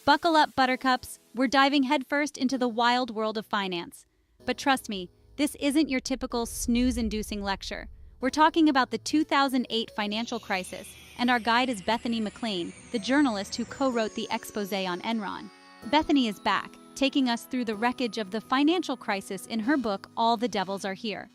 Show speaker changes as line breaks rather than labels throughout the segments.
Buckle up, buttercups. We're diving headfirst into the wild world of finance. But trust me, this isn't your typical snooze-inducing lecture. We're talking about the 2008 financial crisis, and our guide is Bethany Mclean, the journalist who co-wrote the exposé on Enron. Bethany is back, taking us through the wreckage of the financial crisis in her book, All the Devils Are Here.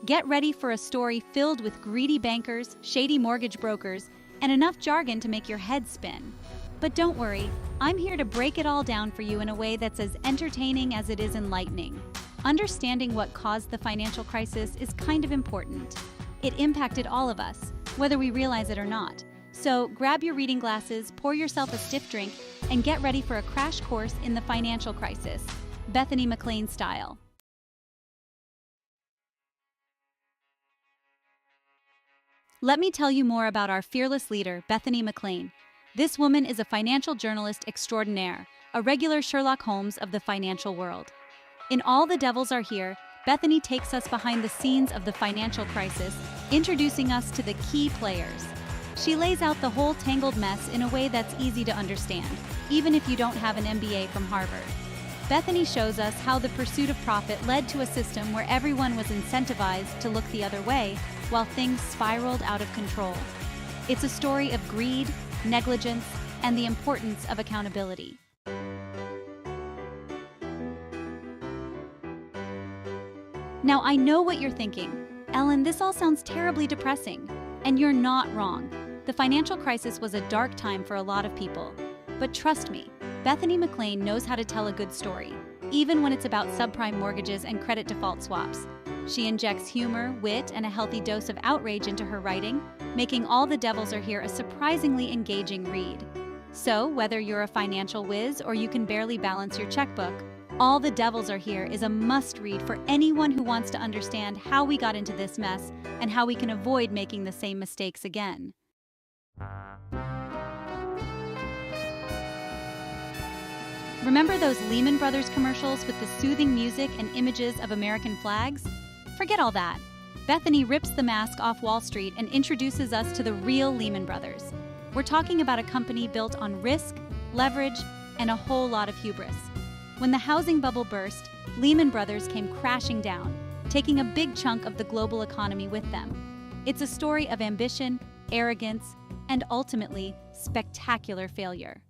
Get ready for a story filled with greedy bankers, shady mortgage brokers, and enough jargon to make your head spin. But don't worry, I'm here to break it all down for you in a way that's as entertaining as it is enlightening. Understanding what caused the financial crisis is kind of important. It impacted all of us, whether we realize it or not. So grab your reading glasses, pour yourself a stiff drink, and get ready for a crash course in the financial crisis, Bethany Mclean style. Let me tell you more about our fearless leader, Bethany Mclean. This woman is a financial journalist extraordinaire, a regular Sherlock Holmes of the financial world. In All the Devils Are Here, Bethany takes us behind the scenes of the financial crisis, introducing us to the key players. She lays out the whole tangled mess in a way that's easy to understand, even if you don't have an MBA from Harvard. Bethany shows us how the pursuit of profit led to a system where everyone was incentivized to look the other way, while things spiraled out of control. It's a story of greed, negligence, and the importance of accountability. Now, I know what you're thinking. Ellen, this all sounds terribly depressing. And you're not wrong. The financial crisis was a dark time for a lot of people. But trust me, Bethany Mclean knows how to tell a good story, even when it's about subprime mortgages and credit default swaps. She injects humor, wit, and a healthy dose of outrage into her writing, making All the Devils Are Here a surprisingly engaging read. So, whether you're a financial whiz or you can barely balance your checkbook, All the Devils Are Here is a must-read for anyone who wants to understand how we got into this mess and how we can avoid making the same mistakes again. Remember those Lehman Brothers commercials with the soothing music and images of American flags? Forget all that. Bethany rips the mask off Wall Street and introduces us to the real Lehman Brothers. We're talking about a company built on risk, leverage, and a whole lot of hubris. When the housing bubble burst, Lehman Brothers came crashing down, taking a big chunk of the global economy with them. It's a story of ambition, arrogance, and ultimately, spectacular failure.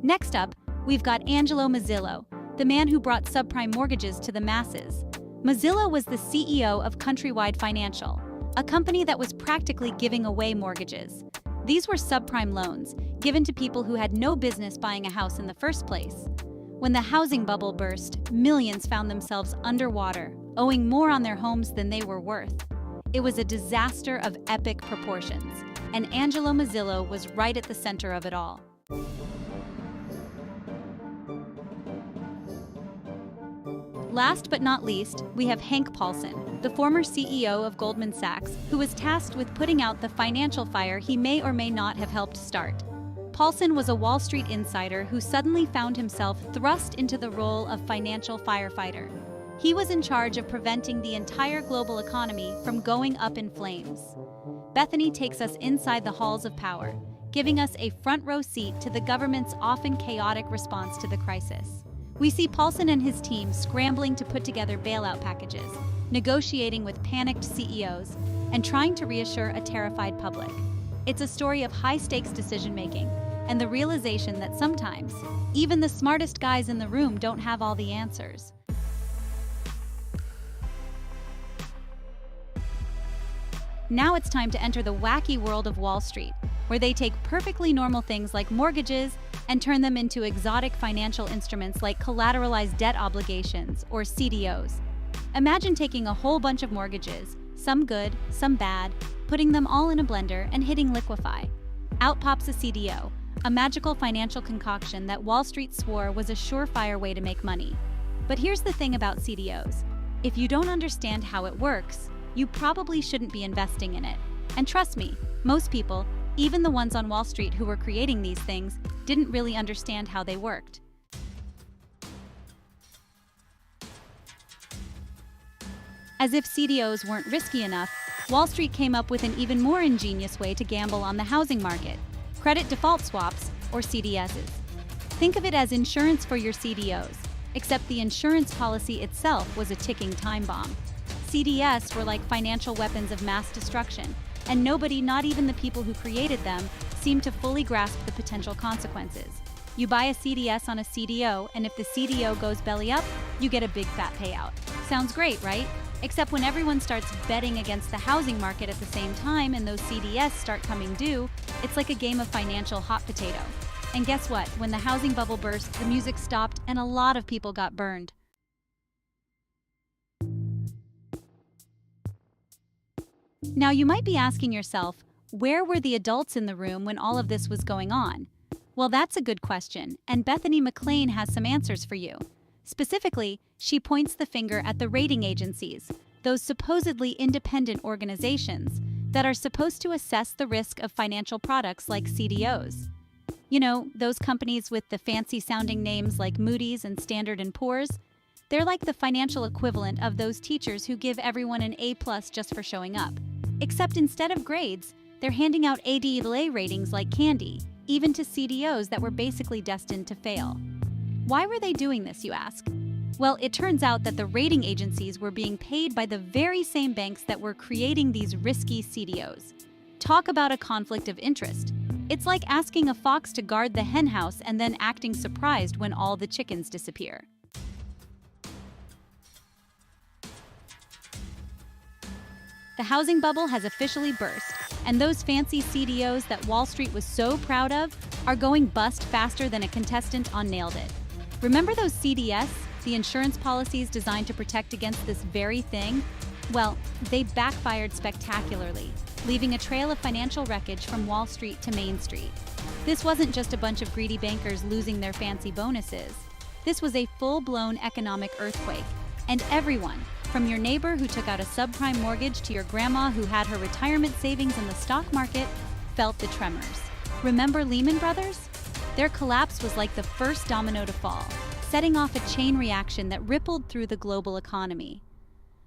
Next up, we've got Angelo Mozilo, the man who brought subprime mortgages to the masses. Mozilo was the CEO of Countrywide Financial, a company that was practically giving away mortgages. These were subprime loans given to people who had no business buying a house in the first place. When the housing bubble burst, millions found themselves underwater, owing more on their homes than they were worth. It was a disaster of epic proportions, and Angelo Mozilo was right at the center of it all. Last but not least, we have Hank Paulson, the former CEO of Goldman Sachs, who was tasked with putting out the financial fire he may or may not have helped start. Paulson was a Wall Street insider who suddenly found himself thrust into the role of financial firefighter. He was in charge of preventing the entire global economy from going up in flames. Bethany takes us inside the halls of power, giving us a front-row seat to the government's often chaotic response to the crisis. We see Paulson and his team scrambling to put together bailout packages, negotiating with panicked CEOs, and trying to reassure a terrified public. It's a story of high-stakes decision-making and the realization that sometimes, even the smartest guys in the room don't have all the answers. Now it's time to enter the wacky world of Wall Street, where they take perfectly normal things like mortgages and turn them into exotic financial instruments like collateralized debt obligations, or CDOs. Imagine taking a whole bunch of mortgages, some good, some bad, putting them all in a blender and hitting liquefy. Out pops a CDO, a magical financial concoction that Wall Street swore was a surefire way to make money. But here's the thing about CDOs. If you don't understand how it works, you probably shouldn't be investing in it. And trust me, most people, even the ones on Wall Street who were creating these things, didn't really understand how they worked. As if CDOs weren't risky enough, Wall Street came up with an even more ingenious way to gamble on the housing market: credit default swaps, or CDSs. Think of it as insurance for your CDOs, except the insurance policy itself was a ticking time bomb. CDS were like financial weapons of mass destruction, and nobody, not even the people who created them, seemed to fully grasp the potential consequences. You buy a CDS on a CDO, and if the CDO goes belly up, you get a big fat payout. Sounds great, right? Except when everyone starts betting against the housing market at the same time and those CDS start coming due, it's like a game of financial hot potato. And guess what? When the housing bubble burst, the music stopped and a lot of people got burned. Now you might be asking yourself, where were the adults in the room when all of this was going on? Well, that's a good question, and Bethany Mclean has some answers for you. Specifically, she points the finger at the rating agencies, those supposedly independent organizations that are supposed to assess the risk of financial products like CDOs. You know, those companies with the fancy-sounding names like Moody's and Standard & Poor's? They're like the financial equivalent of those teachers who give everyone an A+ just for showing up. Except instead of grades, they're handing out AAA ratings like candy, even to CDOs that were basically destined to fail. Why were they doing this, you ask? Well, it turns out that the rating agencies were being paid by the very same banks that were creating these risky CDOs. Talk about a conflict of interest. It's like asking a fox to guard the henhouse and then acting surprised when all the chickens disappear. The housing bubble has officially burst, and those fancy CDOs that Wall Street was so proud of are going bust faster than a contestant on Nailed It. Remember those CDS, the insurance policies designed to protect against this very thing? Well, they backfired spectacularly, leaving a trail of financial wreckage from Wall Street to Main Street. This wasn't just a bunch of greedy bankers losing their fancy bonuses. This was a full-blown economic earthquake, and everyone, from your neighbor who took out a subprime mortgage to your grandma who had her retirement savings in the stock market, felt the tremors. Remember Lehman Brothers? Their collapse was like the first domino to fall, setting off a chain reaction that rippled through the global economy.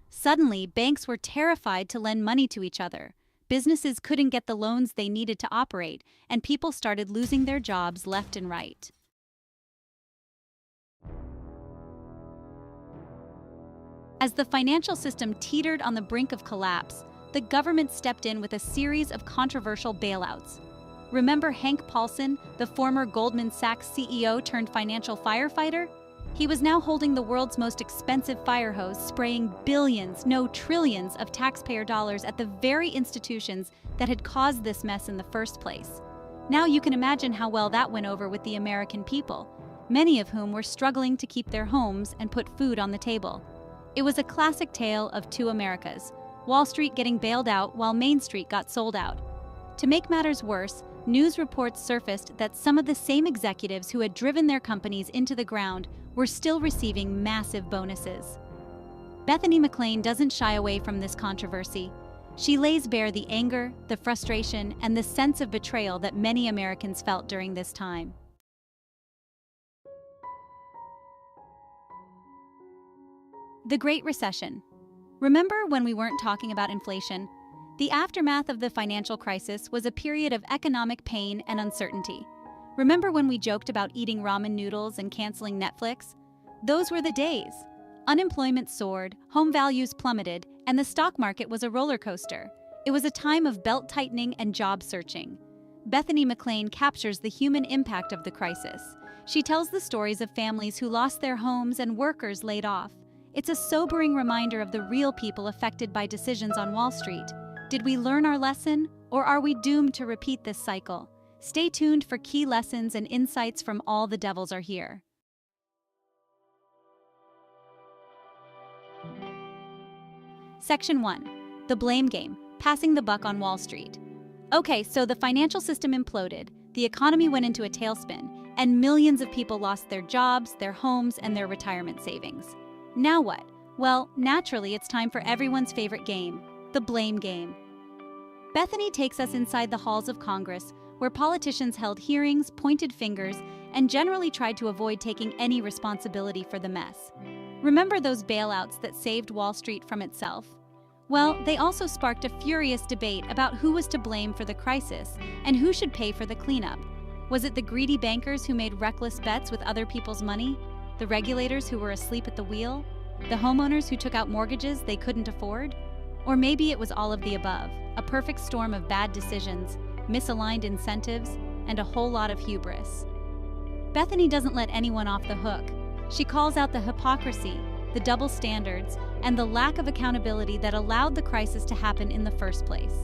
Suddenly, banks were terrified to lend money to each other. Businesses couldn't get the loans they needed to operate, and people started losing their jobs left and right. As the financial system teetered on the brink of collapse, the government stepped in with a series of controversial bailouts. Remember Hank Paulson, the former Goldman Sachs CEO turned financial firefighter? He was now holding the world's most expensive fire hose, spraying billions, no trillions, of taxpayer dollars at the very institutions that had caused this mess in the first place. Now you can imagine how well that went over with the American people, many of whom were struggling to keep their homes and put food on the table. It was a classic tale of two Americas, Wall Street getting bailed out while Main Street got sold out. To make matters worse, news reports surfaced that some of the same executives who had driven their companies into the ground were still receiving massive bonuses. Bethany Mclean doesn't shy away from this controversy. She lays bare the anger, the frustration, and the sense of betrayal that many Americans felt during this time. The Great Recession. Remember when we weren't talking about inflation? The aftermath of the financial crisis was a period of economic pain and uncertainty. Remember when we joked about eating ramen noodles and canceling Netflix? Those were the days. Unemployment soared, home values plummeted, and the stock market was a roller coaster. It was a time of belt-tightening and job searching. Bethany Mclean captures the human impact of the crisis. She tells the stories of families who lost their homes and workers laid off. It's a sobering reminder of the real people affected by decisions on Wall Street. Did we learn our lesson, or are we doomed to repeat this cycle? Stay tuned for key lessons and insights from All the Devils Are Here. Section 1. The Blame Game, Passing the Buck on Wall Street. Okay, so the financial system imploded, the economy went into a tailspin, and millions of people lost their jobs, their homes, and their retirement savings. Now what? Well, naturally, it's time for everyone's favorite game, the blame game. Bethany takes us inside the halls of Congress, where politicians held hearings, pointed fingers, and generally tried to avoid taking any responsibility for the mess. Remember those bailouts that saved Wall Street from itself? Well, they also sparked a furious debate about who was to blame for the crisis and who should pay for the cleanup. Was it the greedy bankers who made reckless bets with other people's money? The regulators who were asleep at the wheel? The homeowners who took out mortgages they couldn't afford? Or maybe it was all of the above, a perfect storm of bad decisions, misaligned incentives, and a whole lot of hubris. Bethany doesn't let anyone off the hook. She calls out the hypocrisy, the double standards, and the lack of accountability that allowed the crisis to happen in the first place.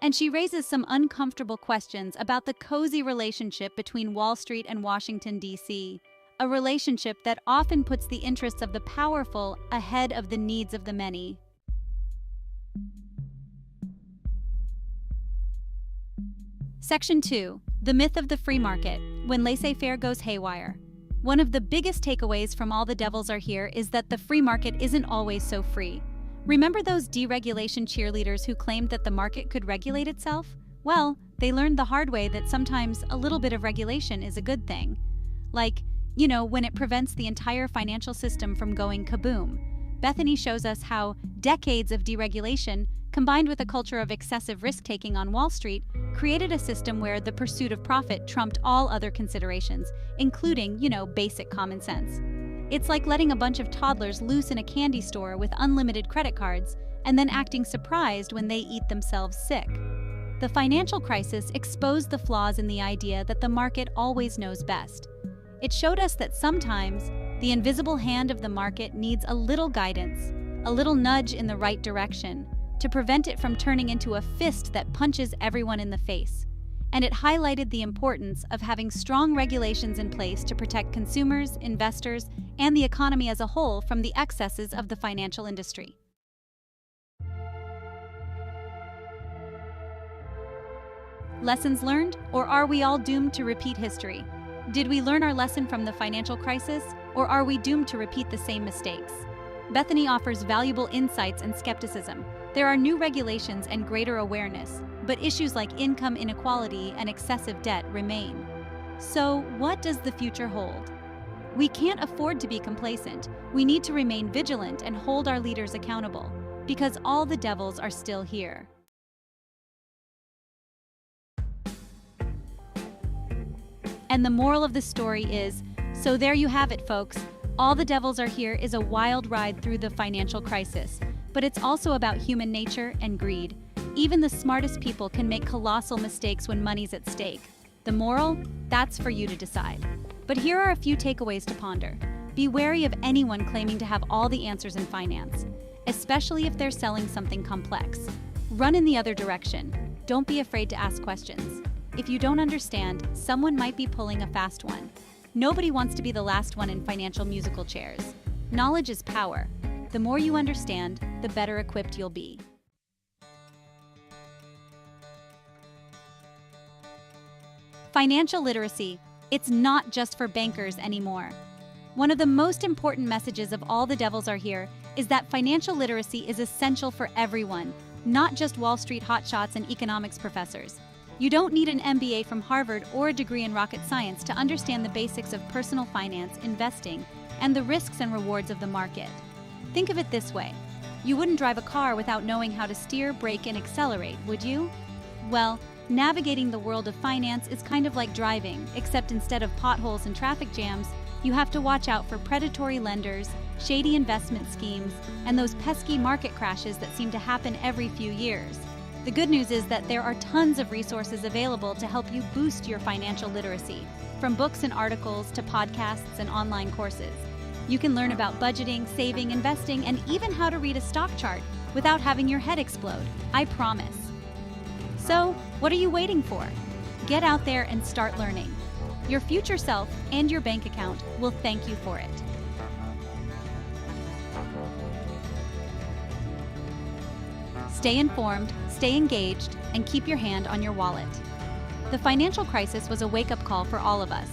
And she raises some uncomfortable questions about the cozy relationship between Wall Street and Washington, D.C., a relationship that often puts the interests of the powerful ahead of the needs of the many. Section 2. The myth of the free market, when laissez-faire goes haywire. One of the biggest takeaways from All the Devils Are Here is that the free market isn't always so free. Remember those deregulation cheerleaders who claimed that the market could regulate itself? Well, they learned the hard way that sometimes a little bit of regulation is a good thing. Like, when it prevents the entire financial system from going kaboom. Bethany shows us how decades of deregulation, combined with a culture of excessive risk-taking on Wall Street, created a system where the pursuit of profit trumped all other considerations, including, basic common sense. It's like letting a bunch of toddlers loose in a candy store with unlimited credit cards and then acting surprised when they eat themselves sick. The financial crisis exposed the flaws in the idea that the market always knows best. It showed us that sometimes the invisible hand of the market needs a little guidance, a little nudge in the right direction, to prevent it from turning into a fist that punches everyone in the face. And it highlighted the importance of having strong regulations in place to protect consumers, investors, and the economy as a whole from the excesses of the financial industry. Lessons learned, or are we all doomed to repeat history? Did we learn our lesson from the financial crisis, or are we doomed to repeat the same mistakes? Bethany offers valuable insights and skepticism. There are new regulations and greater awareness, but issues like income inequality and excessive debt remain. So, what does the future hold? We can't afford to be complacent. We need to remain vigilant and hold our leaders accountable, because all the devils are still here. And the moral of the story is, so there you have it, folks. All the Devils Are Here is a wild ride through the financial crisis, but it's also about human nature and greed. Even the smartest people can make colossal mistakes when money's at stake. The moral? That's for you to decide. But here are a few takeaways to ponder. Be wary of anyone claiming to have all the answers in finance, especially if they're selling something complex. Run in the other direction. Don't be afraid to ask questions. If you don't understand, someone might be pulling a fast one. Nobody wants to be the last one in financial musical chairs. Knowledge is power. The more you understand, the better equipped you'll be. Financial literacy. It's not just for bankers anymore. One of the most important messages of All the Devils Are Here is that financial literacy is essential for everyone, not just Wall Street hotshots and economics professors. You don't need an MBA from Harvard or a degree in rocket science to understand the basics of personal finance, investing, and the risks and rewards of the market. Think of it this way. You wouldn't drive a car without knowing how to steer, brake, and accelerate, would you? Well, navigating the world of finance is kind of like driving, except instead of potholes and traffic jams, you have to watch out for predatory lenders, shady investment schemes, and those pesky market crashes that seem to happen every few years. The good news is that there are tons of resources available to help you boost your financial literacy, from books and articles to podcasts and online courses. You can learn about budgeting, saving, investing, and even how to read a stock chart without having your head explode, I promise. So, what are you waiting for? Get out there and start learning. Your future self and your bank account will thank you for it. Stay informed, stay engaged, and keep your hand on your wallet. The financial crisis was a wake-up call for all of us.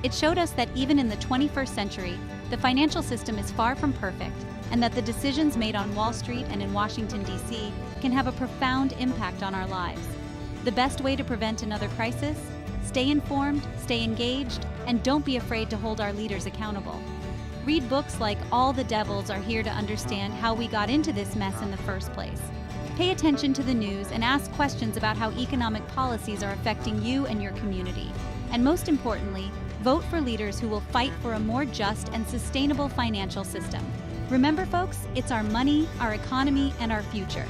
It showed us that even in the 21st century, the financial system is far from perfect, and that the decisions made on Wall Street and in Washington, D.C. can have a profound impact on our lives. The best way to prevent another crisis? Stay informed, stay engaged, and don't be afraid to hold our leaders accountable. Read books like All the Devils Are Here to understand how we got into this mess in the first place. Pay attention to the news and ask questions about how economic policies are affecting you and your community. And most importantly, vote for leaders who will fight for a more just and sustainable financial system. Remember, folks, it's our money, our economy, and our future.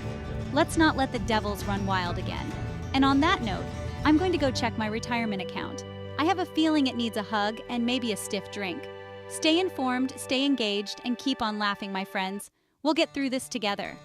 Let's not let the devils run wild again. And on that note, I'm going to go check my retirement account. I have a feeling it needs a hug and maybe a stiff drink. Stay informed, stay engaged, and keep on laughing, my friends. We'll get through this together.